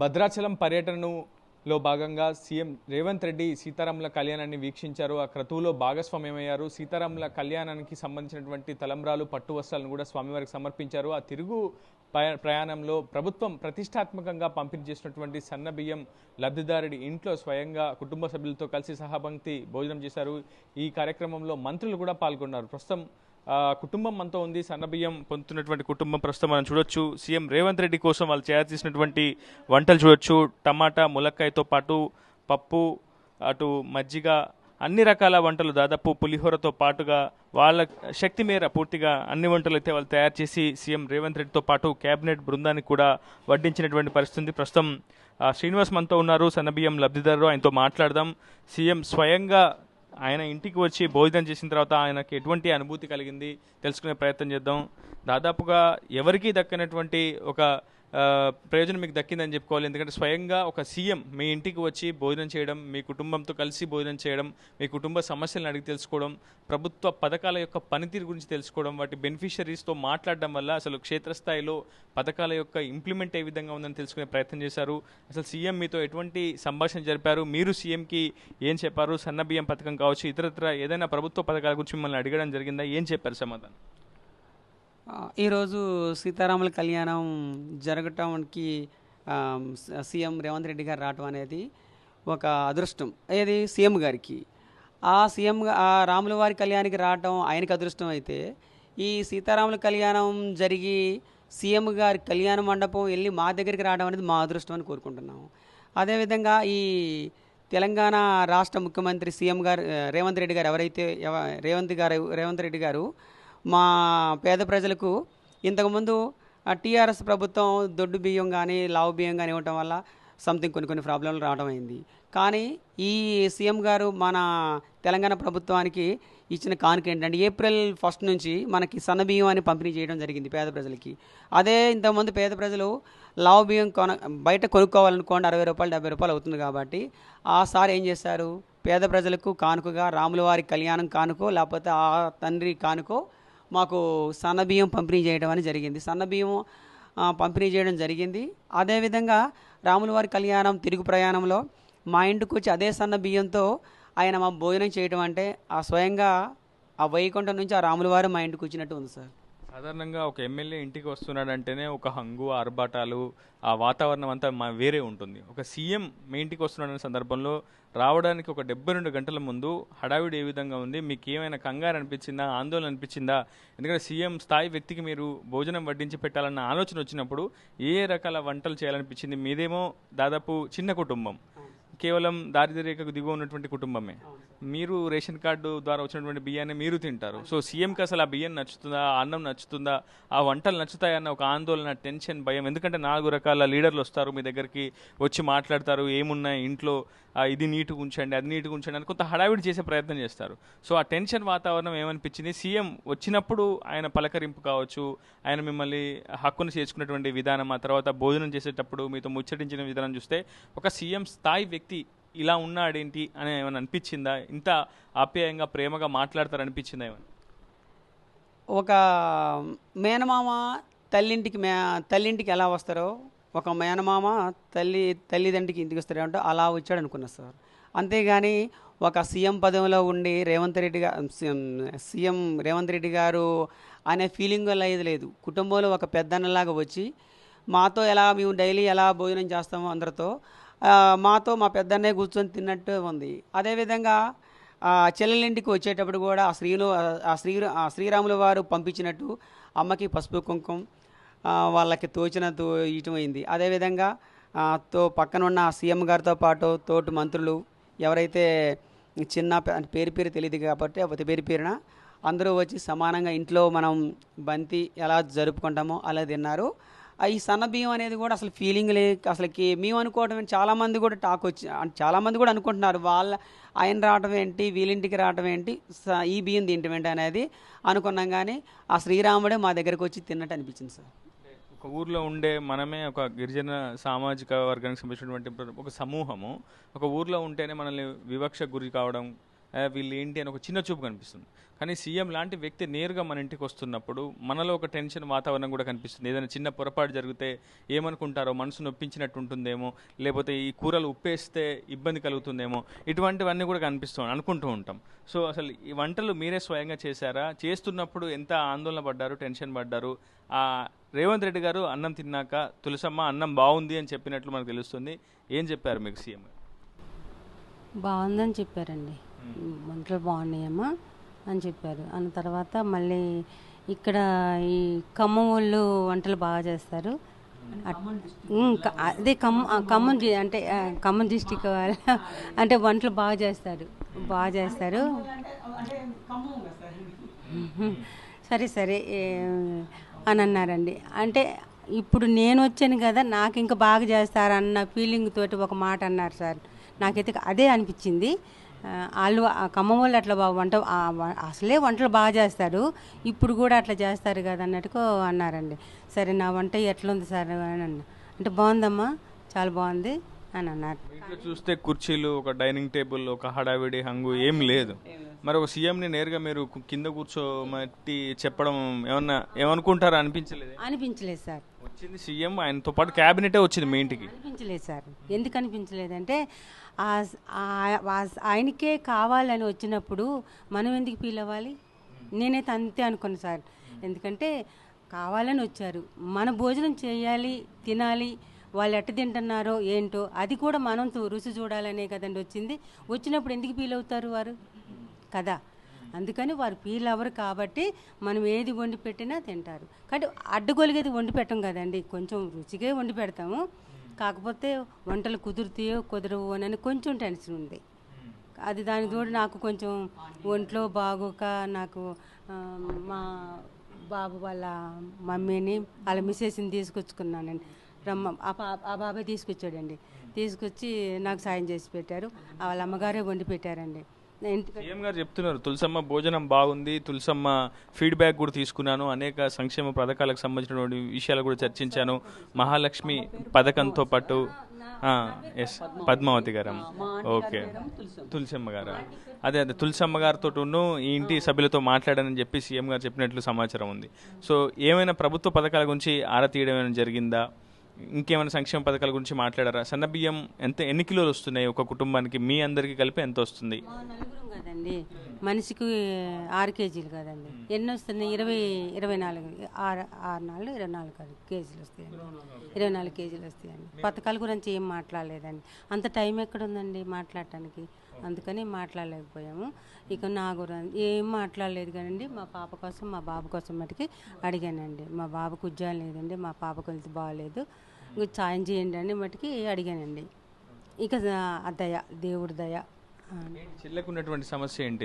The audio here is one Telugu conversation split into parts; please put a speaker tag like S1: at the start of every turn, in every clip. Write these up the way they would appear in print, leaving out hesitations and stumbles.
S1: భద్రాచలం పర్యటనలో భాగంగా సీఎం రేవంత్ రెడ్డి సీతారాముల కళ్యాణాన్ని వీక్షించారు. ఆ క్రతువులో భాగస్వామ్యమయ్యారు. సీతారాముల కళ్యాణానికి సంబంధించినటువంటి తలంబ్రాలు, పట్టు వస్త్రాలను కూడా స్వామివారికి సమర్పించారు. ఆ తిరుగు ప్రయాణంలో ప్రభుత్వం ప్రతిష్టాత్మకంగా పంపిణీ చేసినటువంటి సన్న బియ్యం లబ్ధిదారుడి ఇంట్లో స్వయంగా కుటుంబ సభ్యులతో కలిసి సహపంక్తి భోజనం చేశారు. ఈ కార్యక్రమంలో మంత్రులు కూడా పాల్గొన్నారు. ప్రస్తుతం కుటుంబం అంతా ఉంది. సన్నబియ్యం పొందుతున్నటువంటి కుటుంబం ప్రస్తుతం మనం చూడొచ్చు. సీఎం రేవంత్ రెడ్డి కోసం వాళ్ళు చేయాల్సినటువంటి వంటలు చూడొచ్చు. టమాటా, ములక్కాయతో పాటు పప్పు, అటు మజ్జిగ, అన్ని రకాల వంటలు, దాదాపు పులిహోరతో పాటుగా వాళ్ళ శక్తి మేర పూర్తిగా అన్ని వంటలు అయితే వాళ్ళు తయారు చేసి సీఎం రేవంత్ రెడ్డితో పాటు కేబినెట్ బృందానికి కూడా వడ్డించినటువంటి పరిస్థితి. ప్రస్తుతం శ్రీనివాస్ మనతో ఉన్నారు, సన్నబియ్యం లబ్ధిదారు. ఆయనతో మాట్లాడదాం. సీఎం స్వయంగా ఆయన ఇంటికి వచ్చి భోజనం చేసిన తర్వాత ఆయనకి ఎటువంటి అనుభూతి కలిగింది తెలుసుకునే ప్రయత్నం చేద్దాం. దాదాపుగా ఎవరికీ దక్కనటువంటి ఒక ప్రయోజనం మీకు దక్కిందని చెప్పుకోవాలి. ఎందుకంటే స్వయంగా ఒక సీఎం మీ ఇంటికి వచ్చి భోజనం చేయడం, మీ కుటుంబంతో కలిసి భోజనం చేయడం, మీ కుటుంబ సమస్యలను అడిగి తెలుసుకోవడం, ప్రభుత్వ పథకాల యొక్క పనితీరు గురించి తెలుసుకోవడం, వాటి బెనిఫిషరీస్తో మాట్లాడడం వల్ల అసలు క్షేత్రస్థాయిలో పథకాల యొక్క ఇంప్లిమెంట్ ఏ విధంగా ఉందని తెలుసుకునే ప్రయత్నం చేశారు. అసలు సీఎం మీతో ఎటువంటి సంభాషణ జరిపారు, మీరు సీఎంకి ఏం చెప్పారు, సన్నబియ్యం పథకం కావచ్చు, ఇతరత్ర ఏదైనా ప్రభుత్వ పథకాల గురించి మిమ్మల్ని అడగడం జరిగిందా, ఏం చెప్పారు సమాధానం?
S2: ఈరోజు సీతారాముల కళ్యాణం జరగటానికి సీఎం రేవంత్ రెడ్డి గారు రావటం అనేది ఒక అదృష్టం. ఏది సీఎం గారికి. ఆ రాముల వారి కళ్యాణానికి రావటం ఆయనకి అదృష్టం అయితే, ఈ సీతారాముల కళ్యాణం జరిగి సీఎం గారి కళ్యాణ మండపం వెళ్ళి మా దగ్గరికి రావడం అనేది మా అదృష్టం అని కోరుకుంటున్నాము. అదేవిధంగా ఈ తెలంగాణ రాష్ట్ర ముఖ్యమంత్రి సీఎం గారు రేవంత్ రెడ్డి గారు ఎవరైతే రేవంత్ రెడ్డి గారు మా పేద ప్రజలకు ఇంతకుముందు టీఆర్ఎస్ ప్రభుత్వం దొడ్డు బియ్యం కానీ లావు బియ్యం కానీ ఇవ్వటం వల్ల సంథింగ్ కొన్ని ప్రాబ్లంలు రావడం అయింది. కానీ ఈ సీఎం గారు మన తెలంగాణ ప్రభుత్వానికి ఇచ్చిన కానుక ఏంటంటే ఏప్రిల్ 1 నుంచి మనకి సన్న బియ్యం అని పంపిణీ చేయడం జరిగింది పేద ప్రజలకి. అదే ఇంతకుముందు పేద ప్రజలు లావు బియ్యం బయట కొనుక్కోవాలనుకోండి 60 రూపాయలు 70 రూపాయలు అవుతుంది. కాబట్టి ఆ సార్ ఏం చేశారు, పేద ప్రజలకు కానుకగా రాముల వారి కళ్యాణం కానుకో లేకపోతే ఆ తండ్రి కానుకో మాకు సన్నబియ్యం పంపిణీ చేయడం అని జరిగింది. సన్నబియ్యం పంపిణీ చేయడం జరిగింది. అదేవిధంగా రాముల వారి కళ్యాణం తిరుగు ప్రయాణంలో మా ఇంటికి వచ్చి అదే సన్న బియ్యంతో ఆయన మా భోజనం చేయడం అంటే ఆ స్వయంగా ఆ వైకుంఠం నుంచి ఆ రాముల వారు మా ఇంటికి వచ్చినట్టు ఉంది సార్.
S1: సాధారణంగా ఒక ఎమ్మెల్యే ఇంటికి వస్తున్నాడంటేనే ఒక హంగు, ఆర్భాటాలు, ఆ వాతావరణం అంతా వేరే ఉంటుంది. ఒక సీఎం మీ ఇంటికి వస్తున్నాడనే సందర్భంలో రావడానికి ఒక 72 గంటల ముందు హడావిడి ఏ విధంగా ఉంది, మీకు ఏమైనా కంగారు అనిపించిందా, ఆందోళన అనిపించిందా? ఎందుకంటే సీఎం స్థాయి వ్యక్తికి మీరు భోజనం వడ్డించి పెట్టాలన్న ఆలోచన వచ్చినప్పుడు ఏ రకాల వంటలు చేయాలనిపించింది? మీదేమో దాదాపు చిన్న కుటుంబం, కేవలం దారిద్ర్య రేఖకు దిగువ ఉన్నటువంటి కుటుంబమే. మీరు రేషన్ కార్డు ద్వారా వచ్చినటువంటి బియ్యాన్ని మీరు తింటారు. సో సీఎంకి అసలు ఆ బియ్యం నచ్చుతుందా, ఆ అన్నం నచ్చుతుందా, ఆ వంటలు నచ్చుతాయన్న ఒక ఆందోళన, టెన్షన్, భయం. ఎందుకంటే 4 రకాల లీడర్లు వస్తారు మీ దగ్గరికి, వచ్చి మాట్లాడతారు, ఏమున్నాయి ఇంట్లో, ఇది నీట్గా ఉంచండి, అది నీట్గా ఉంచండి అని కొంత హడావిడి చేసే ప్రయత్నం చేస్తారు. సో ఆ టెన్షన్ వాతావరణం ఏమనిపించింది? సీఎం వచ్చినప్పుడు ఆయన పలకరింపు కావచ్చు, ఆయన మిమ్మల్ని హక్కును చేర్చుకున్నటువంటి విధానం, ఆ తర్వాత భోజనం చేసేటప్పుడు మీతో ముచ్చటించిన విధానం చూస్తే ఒక సీఎం స్థాయి వ్యక్తి ఇలా ఉన్నాడేంటి అని ఏమైనా అనిపించిందా? ఇంత ఆప్యాయంగా ప్రేమగా మాట్లాడతారనిపించిందా ఏమైనా?
S2: ఒక మేనమామ తల్లింటికి ఎలా వస్తారో ఒక మేనమామ తల్లిదండ్రికి ఇంటికి వస్తారంటే అలా వచ్చాడు అనుకున్నా సార్. అంతేగాని ఒక సీఎం పదవిలో ఉండి సీఎం రేవంత్ రెడ్డి గారు అనే ఫీలింగ్ లేదు. కుటుంబంలో ఒక పెద్దన్నలాగా వచ్చి మాతో మేము డైలీ ఎలా భోజనం చేస్తామో అందరితో మాతో మా పెద్దన్నే కూర్చొని తిన్నట్టు ఉంది. అదేవిధంగా చెల్లెలింటికి వచ్చేటప్పుడు కూడా శ్రీరాముల వారు పంపించినట్టు అమ్మకి పసుపు కుంకుమ వాళ్ళకి ఇటమైంది. అదేవిధంగా పక్కన ఉన్న సీఎం గారితో పాటు తోటి మంత్రులు ఎవరైతే చిన్న పేరు తెలియదు కాబట్టి అవి పేరున అందరూ వచ్చి సమానంగా ఇంట్లో మనం బంతి ఎలా జరుపుకుంటామో అలా తిన్నారు. ఈ సన్న బియ్యం అనేది కూడా అసలు ఫీలింగ్ అసలుకి మేము అనుకోవటం, చాలామంది కూడా చాలామంది కూడా అనుకుంటున్నారు ఆయన రావటం ఏంటి, వీళ్ళింటికి రావటం ఏంటి, ఈ బియ్యం తినటం ఏంటి అనేది అనుకున్నాం. కానీ ఆ శ్రీరాముడే మా దగ్గరకు వచ్చి తిన్నట్టు అనిపించింది సార్.
S1: ఒక ఊర్లో ఉండే మనమే ఒక గిరిజన సామాజిక వర్గానికి సంబంధించినటువంటి ఒక సమూహము ఒక ఊర్లో ఉంటేనే మనల్ని వివక్ష గురి కావడం, వీళ్ళు ఏంటి అని ఒక చిన్న చూపు కనిపిస్తుంది. కానీ సీఎం లాంటి వ్యక్తి నేరుగా మన ఇంటికి వస్తున్నప్పుడు మనలో ఒక టెన్షన్ వాతావరణం కూడా కనిపిస్తుంది. ఏదైనా చిన్న పొరపాటు జరిగితే ఏమనుకుంటారో, మనసు నొప్పించినట్టు ఉంటుందేమో, లేకపోతే ఈ కూరలు ఉప్పేస్తే ఇబ్బంది కలుగుతుందేమో, ఇటువంటివన్నీ కూడా అనుకుంటూ ఉంటాం. సో అసలు ఈ వంటలు మీరే స్వయంగా చేశారా? చేస్తున్నప్పుడు ఎంత ఆందోళన పడ్డారు, టెన్షన్ పడ్డారు? రేవంత్ రెడ్డి గారు అన్నం తిన్నాక తులసమ్మ అన్నం బాగుంది అని చెప్పినట్లు మనకు తెలుస్తుంది. ఏం చెప్పారు మీకు సీఎం?
S3: బాగుందని చెప్పారండి. వంటలు బాగున్నాయమ్మా అని చెప్పారు. అన్న తర్వాత మళ్ళీ ఇక్కడ ఈ ఖమ్మం వాళ్ళు వంటలు బాగా చేస్తారు. అదే ఖమ్మం అంటే ఖమ్మం డిస్టిక్ వాళ్ళ అంటే వంటలు బాగా చేస్తారు. సరే సరే అని అన్నారండి. అంటే ఇప్పుడు నేను వచ్చాను కదా, నాకు ఇంకా బాగా చేస్తారన్న ఫీలింగ్ తోటి ఒక మాట అన్నారు సార్. నాకైతే అదే అనిపించింది. వాళ్ళు ఖమ్మం వాళ్ళు అట్లా అసలే వంటలు బాగా చేస్తారు, ఇప్పుడు కూడా అట్లా చేస్తారు కదా అన్నట్టుగా అన్నారండి. సరే నా వంట ఎట్లుంది సార్ అని అన్న. అంటే బాగుందమ్మా, చాలా బాగుంది అని అన్నారు.
S1: ఇంట్లో చూస్తే కుర్చీలు, ఒక డైనింగ్ టేబుల్, ఒక హడావిడి హంగు ఏం లేదు. మరి ఒక సీఎంని నేరుగా మీరు కింద కూర్చోమట్టి చెప్పడం ఏమనుకుంటారో
S3: అనిపించలేదు సార్.
S1: వచ్చింది సీఎం, ఆయనతో పాటు క్యాబినెటే వచ్చింది మీ ఇంటికి.
S3: అనిపించలేదు సార్. ఎందుకు అనిపించలేదంటే ఆయనకే కావాలని వచ్చినప్పుడు మనం ఎందుకు ఫీల్ అవ్వాలి? నేనైతే అంతే అనుకున్నాను సార్. ఎందుకంటే కావాలని వచ్చారు, మన భోజనం చేయాలి, తినాలి, వాళ్ళు ఎట్ట తింటున్నారో ఏంటో అది కూడా మనం రుచి చూడాలనే కదండి వచ్చినప్పుడు ఎందుకు ఫీల్ అవుతారు వారు కదా. అందుకని వారు ఫీల్ అవ్వరు కాబట్టి మనం ఏది వండి పెట్టినా తింటారు. కానీ అడ్డుగొలిగేది వండి పెట్టం కదండి, కొంచెం రుచిగా వండి పెడతాము. కాకపోతే వంటలు కుదురుతాయో కుదరవు అని కొంచెం టెన్షన్ ఉంది. అది దాని తోడు నాకు కొంచెం ఒంట్లో బాగోక నాకు మా బాబు వాళ్ళ మమ్మీని వాళ్ళ మిస్సెస్ని తీసుకొచ్చుకున్నానండి. ఆ బాబాయ్ తీసుకొచ్చాడండి. తీసుకొచ్చి నాకు సాయం చేసి పెట్టారు. వాళ్ళ అమ్మగారే వండి పెట్టారండి.
S1: సీఎం గారు చెప్తున్నారు తులసమ్మ భోజనం బాగుంది, తులసమ్మ ఫీడ్బ్యాక్ కూడా తీసుకున్నాను, అనేక సంక్షేమ పథకాలకు సంబంధించినటువంటి విషయాలు కూడా చర్చించాను, మహాలక్ష్మి పథకంతో పాటు ఎస్ పద్మావతి గారు, ఓకే తులసమ్మ గారు, అదే తులసమ్మ గారితో ఈ ఇంటి సభ్యులతో మాట్లాడానని చెప్పి సీఎం గారు చెప్పినట్లు సమాచారం ఉంది. సో ఏమైనా ప్రభుత్వ పథకాల గురించి ఆరా తీయడం జరిగిందా? ఇంకేమైనా సంక్షేమ పథకాల గురించి మాట్లాడారా? సన్నబియ్యం ఎన్ని కిలోలు వస్తున్నాయి ఒక కుటుంబానికి? మీ అందరికీ కలిపి ఎంత వస్తుంది?
S3: నలుగురం కదండి, మనిషికి 6 కేజీలు కదండి. ఎన్ని వస్తున్నాయి? 24 కేజీలు వస్తాయండి. 24 కేజీలు వస్తాయండి. పథకాల గురించి ఏం మాట్లాడలేదండి. అంత టైం ఎక్కడుందండి మాట్లాడటానికి, అందుకని మాట్లాడలేకపోయాము. ఇక నా గురించి ఏం మాట్లాడలేదు కానండి. మా పాప కోసం, మా బాబు కోసం మటుకి అడిగానండి. మా బాబుకు ఉద్యోగం లేదండి, మా పాపకు వెళ్తే బాగాలేదు, ఇంక సాయం చేయండి అని మటుకి అడిగానండి. ఇక దయ, దేవుడి దయ.
S1: చెల్లెకున్నటువంటి సమస్య ఏంటి?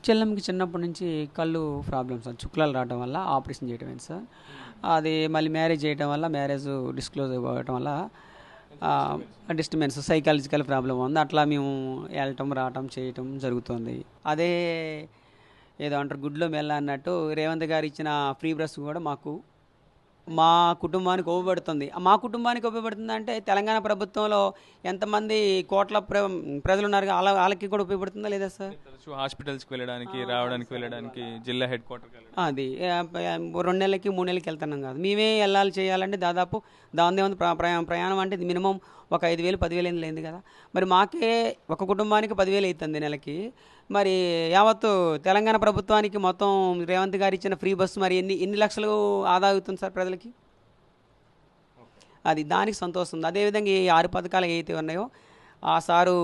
S2: చెల్లెమ్మకి చిన్నప్పటి నుంచి కళ్ళు ప్రాబ్లమ్స్, చుక్కలాలు రావడం వల్ల ఆపరేషన్ చేయడం ఏంటి సార్. అది మళ్ళీ మ్యారేజ్ చేయడం వల్ల, మ్యారేజ్ డిస్క్లోజ్ అవ్వడం వల్ల డిస్టర్బెన్స్, సైకాలజికల్ ప్రాబ్లం ఉంది. అట్లా మేము వెళ్ళటం రావటం చేయటం జరుగుతుంది. అదే ఏదో అంటారు గుడ్లో మెల్ల అన్నట్టు రేవంత్ గారు ఇచ్చిన ఫ్రీ బ్రష్ కూడా మా కుటుంబానికి ఉపయోగపడుతుంది. మా కుటుంబానికి ఉపయోగపడుతుంది అంటే తెలంగాణ ప్రభుత్వంలో ఎంతమంది కోట్ల ప్రజలు ఉన్నారు, వాళ్ళకి కూడా ఉపయోగపడుతుందా లేదా సార్?
S1: హాస్పిటల్స్కి వెళ్ళడానికి, రావడానికి, జిల్లా హెడ్ క్వార్టర్కి
S2: అది 2 నెలలకి 3 నెలలకి వెళ్తున్నాం కాదు, మేమే వెళ్ళాలి చేయాలంటే దాదాపు దాని ప్రయాణం అంటే మినిమం ఒక 5,000 10,000 లేదు కదా. మరి మాకే ఒక కుటుంబానికి 10,000 అవుతుంది నెలకి. మరి యావత్తు తెలంగాణ ప్రభుత్వానికి మొత్తం రేవంత్ గారు ఇచ్చిన ఫ్రీ బస్సు మరి ఎన్ని లక్షలు ఆదా అవుతుంది సార్ ప్రజలకి? అది దానికి సంతోషం ఉంది. అదేవిధంగా ఈ 6 పథకాలు ఏవైతే ఉన్నాయో ఆ సారు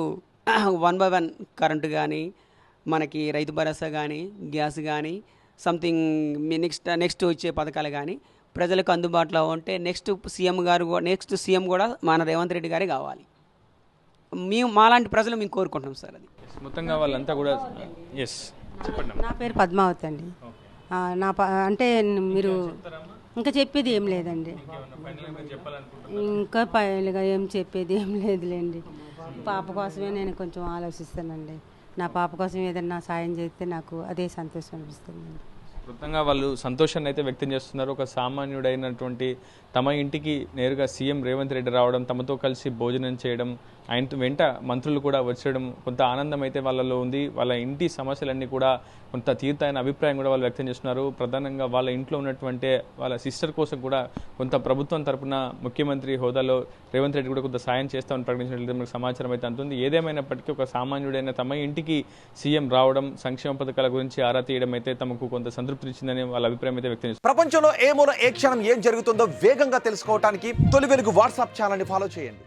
S2: 1 by 1 కరెంటు కానీ, మనకి రైతు భరోసా కానీ, గ్యాస్ కానీ, సంథింగ్ నెక్స్ట్ వచ్చే పథకాలు కానీ ప్రజలకు అందుబాటులో ఉంటే నెక్స్ట్ సీఎం కూడా మన రేవంత్ రెడ్డి గారే కావాలి. మాలాంటి ప్రజలు మేము కోరుకుంటున్నాం సార్. అది
S1: మొత్తంగా వాళ్ళంతా కూడా. ఎస్ చెప్పండి.
S3: నా పేరు పద్మావతి అండి. అంటే మీరు ఇంకా చెప్పేది ఏం లేదండి, ఇంకా పైలుగా ఏం చెప్పేది ఏం లేదులేండి. పాప కోసమే నేను కొంచెం ఆలోచిస్తానండి. నా పాప కోసం ఏదన్నా సాయం చేస్తే నాకు అదే సంతోషం అనిపిస్తుంది.
S1: మొత్తంగా వాళ్ళు సంతోషాన్ని అయితే వ్యక్తం చేస్తున్నారు. ఒక సామాన్యుడైనటువంటి తమ ఇంటికి నేరుగా సీఎం రేవంత్ రెడ్డి రావడం, తమతో కలిసి భోజనం చేయడం, ఆయన వెంట మంత్రులు కూడా వచ్చడం కొంత ఆనందం అయితే వాళ్ళలో ఉంది. వాళ్ళ ఇంటి సమస్యలన్నీ కూడా కొంత తీరుతాయన్న అభిప్రాయం కూడా వాళ్ళు వ్యక్తం చేస్తున్నారు. ప్రధానంగా వాళ్ళ ఇంట్లో ఉన్నటువంటి వాళ్ళ సిస్టర్ కోసం కూడా కొంత ప్రభుత్వం తరపున ముఖ్యమంత్రి హోదాలో రేవంత్ రెడ్డి కూడా కొంత సాయం చేస్తామని ప్రకటించినట్లయితే మనకు సమాచారం అయితే అందుతుంది. ఏదేమైనప్పటికీ ఒక సామాన్యుడైన తమ ఇంటికి సీఎం రావడం, సంక్షేమ పథకాల గురించి ఆరా తీయడం అయితే తమకు కొంత సంతృప్తినిచ్చిందని వాళ్ళ అభిప్రాయం అయితే వ్యక్తం చేస్తున్నారు.
S4: ప్రపంచంలో ఏ మూల ఏ క్షణం ఏం జరుగుతుందో వేగంగా తెలుసుకోవడానికి తొలి వెలుగు వాట్సాప్ ఛానల్ని ఫాలో చేయండి.